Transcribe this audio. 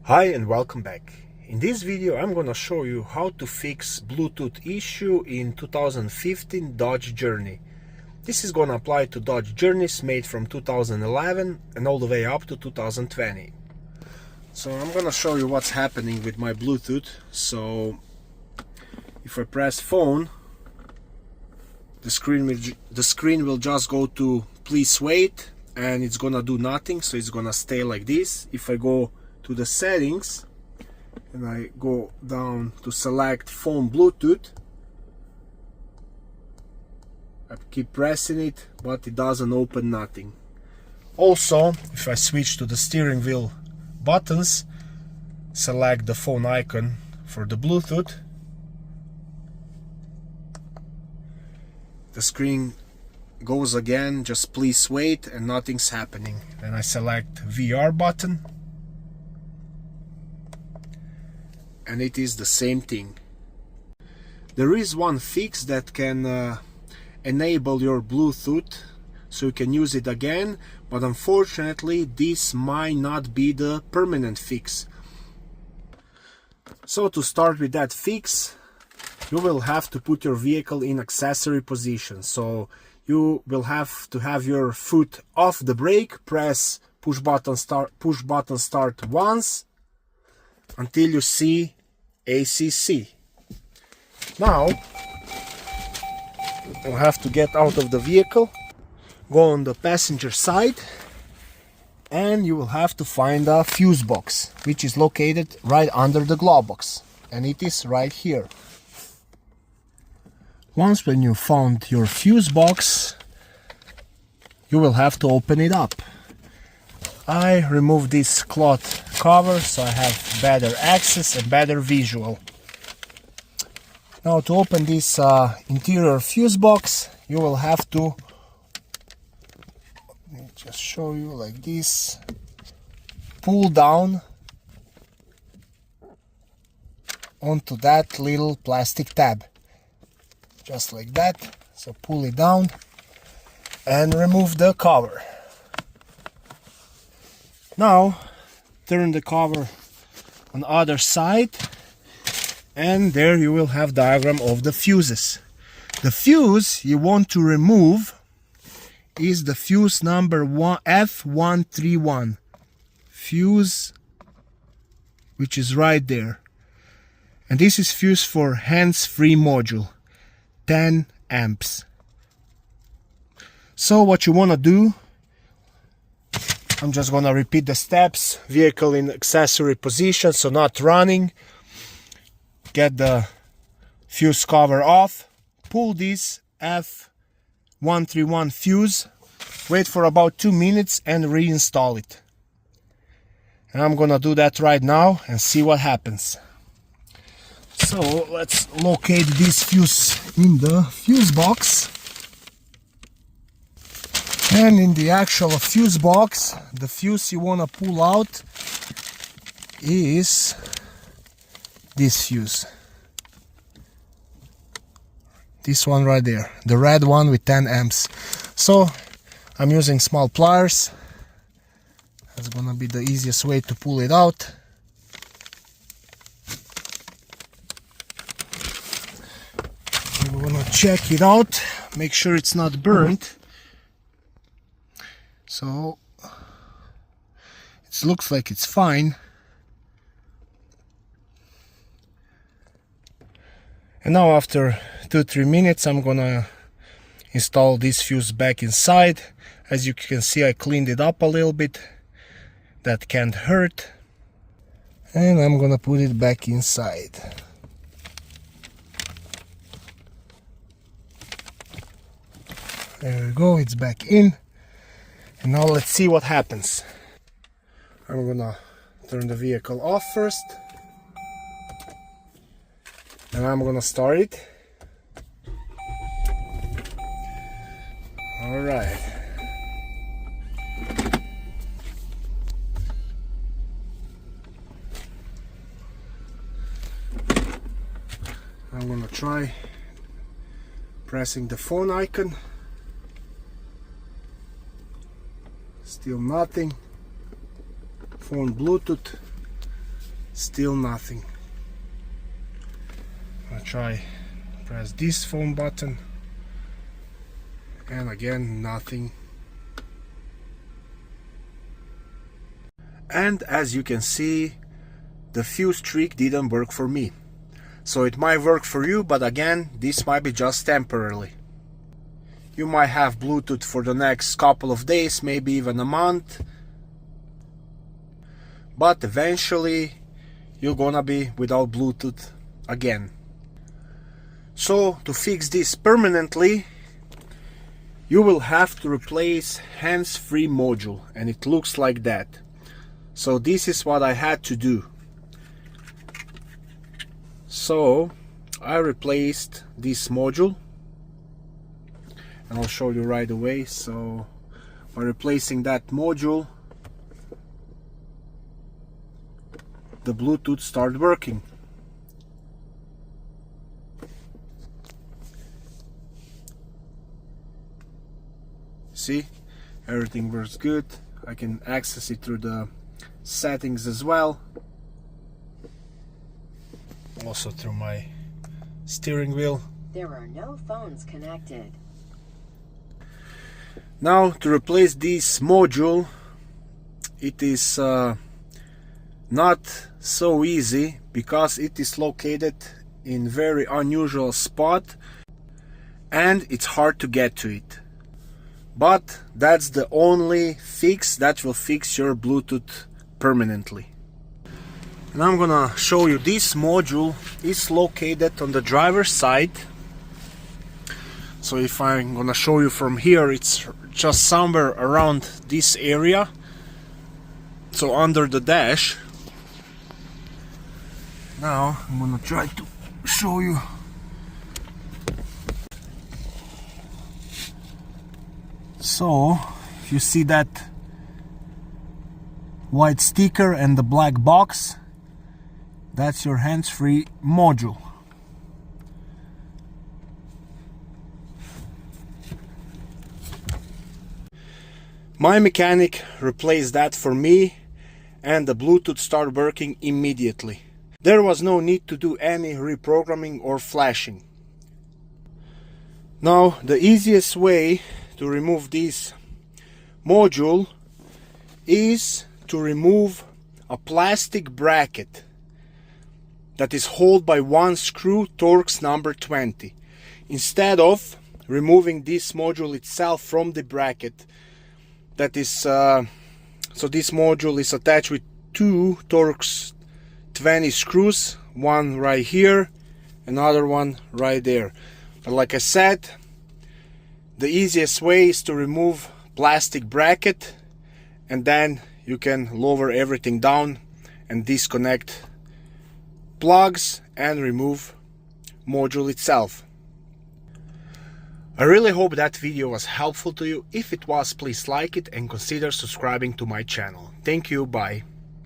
Hi and welcome back. In this video I'm gonna show you how to fix Bluetooth issue in 2015 Dodge Journey. This is gonna apply to Dodge Journeys made from 2011 and all the way up to 2020. So I'm gonna show you what's happening with my Bluetooth. So if I press phone, the screen will just go to please wait, and it's gonna do nothing, so it's gonna stay like this. If I go to the settings and I go down to select phone Bluetooth, I keep pressing it, but it doesn't open, nothing. Also, if I switch to the steering wheel buttons, select the phone icon for the Bluetooth, the screen goes again, just please wait, and nothing's happening. Then I select VR button, and it is the same thing. There is one fix that can enable your Bluetooth so you can use it again, but unfortunately this might not be the permanent fix. So to start with that fix, you will have to put your vehicle in accessory position. So you will have to have your foot off the brake, press push button start once until you see ACC. Now you'll have to get out of the vehicle, go on the passenger side, and you will have to find a fuse box, which is located right under the glove box, and it is right here. Once when you found your fuse box, you will have to open it up. I removed this cloth cover so I have better access and better visual. Now to open this interior fuse box, you will have to, let me just show you like this, pull down onto that little plastic tab. Just like that. So pull it down and remove the cover. Now turn the cover on the other side, and there you will have diagram of the fuses. The fuse you want to remove is the fuse number F131 fuse, which is right there, and this is fuse for hands-free module, 10 amps. So what you want to do, I'm just gonna repeat the steps. Vehicle in accessory position, so not running. Get the fuse cover off, pull this F131 fuse, wait for about 2 minutes and reinstall it. And I'm gonna do that right now and see what happens. So let's locate this fuse in the fuse box. And in the actual fuse box, the fuse you want to pull out is this fuse. This one right there, the red one with 10 amps. So I'm using small pliers. That's gonna be the easiest way to pull it out. We want to check it out, make sure it's not burnt. So it looks like it's fine. And now after 2-3 minutes I'm gonna install this fuse back inside. As you can see, I cleaned it up a little bit. That can't hurt. And I'm gonna put it back inside. There we go, it's back in. And now let's see what happens. I'm gonna turn the vehicle off first, and I'm gonna start it. All right. I'm gonna try pressing the phone icon. Still nothing. Phone Bluetooth. Still nothing. I'll try press this phone button, and again nothing. And as you can see, the fuse trick didn't work for me. So it might work for you, but again, this might be just temporarily. You might have Bluetooth for the next couple of days, maybe even a month, but eventually you're gonna be without Bluetooth again. So to fix this permanently, you will have to replace hands-free module, and it looks like that. So this is what I had to do. So I replaced this module, and I'll show you right away. So by replacing that module, the Bluetooth started working. See, everything works good. I can access it through the settings as well, also through my steering wheel. There are no phones connected. Now to replace this module, it is not so easy because it is located in very unusual spot and it's hard to get to it. But that's the only fix that will fix your Bluetooth permanently. And I'm gonna show you this module is located on the driver's side. So if I'm gonna show you from here, it's just somewhere around this area, so under the dash. Now I'm gonna try to show you. So if you see that white sticker and the black box, that's your hands-free module. My mechanic replaced that for me, and the Bluetooth started working immediately. There was no need to do any reprogramming or flashing. Now the easiest way to remove this module is to remove a plastic bracket that is held by one screw, Torx number 20. Instead of removing this module itself from the bracket, that is so this module is attached with two Torx 20 screws, one right here, another one right there. But like I said, the easiest way is to remove plastic bracket, and then you can lower everything down and disconnect plugs and remove module itself. I really hope that video was helpful to you. If it was, please like it and consider subscribing to my channel. Thank you, bye.